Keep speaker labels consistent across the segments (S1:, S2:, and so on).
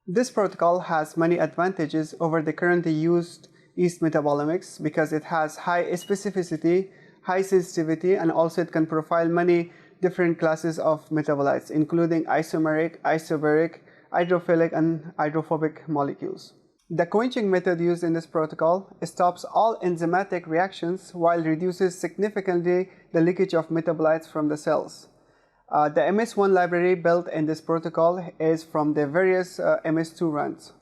S1: This protocol has many advantages over the currently used yeast metabolomics because it has high specificity, high sensitivity, and also it can profile many different classes of metabolites, including isomeric, isobaric, hydrophilic, and hydrophobic molecules. The quenching method used in this protocol stops all enzymatic reactions while reduces significantly the leakage of metabolites from the cells. The MS1 library built in this protocol is from the various MS2 runs.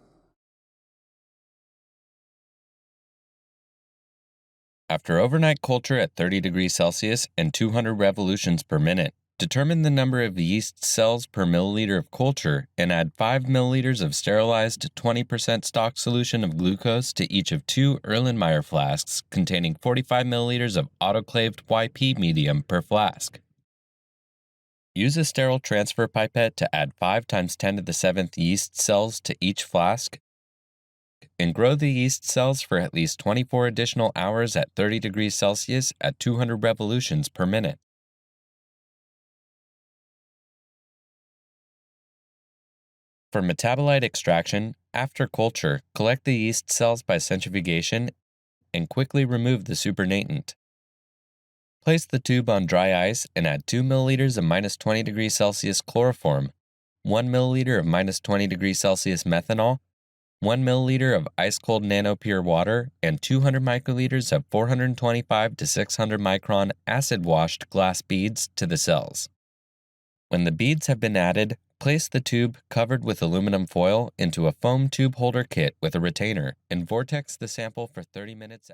S2: After overnight culture at 30 degrees Celsius and 200 revolutions per minute, determine the number of yeast cells per milliliter of culture and add 5 milliliters of sterilized 20% stock solution of glucose to each of 2 Erlenmeyer flasks containing 45 milliliters of autoclaved YP medium per flask. Use a sterile transfer pipette to add 5 × 10 to the 7th yeast cells to each flask and grow the yeast cells for at least 24 additional hours at 30 degrees Celsius at 200 revolutions per minute. For metabolite extraction, after culture, collect the yeast cells by centrifugation and quickly remove the supernatant. Place the tube on dry ice and add 2 milliliters of -20 degrees Celsius chloroform, 1 milliliter of -20 degrees Celsius methanol, 1 milliliter of ice-cold nano-pure water, and 200 microliters of 425 to 600 micron acid-washed glass beads to the cells. When the beads have been added, place the tube covered with aluminum foil into a foam tube holder kit with a retainer and vortex the sample for 30 minutes.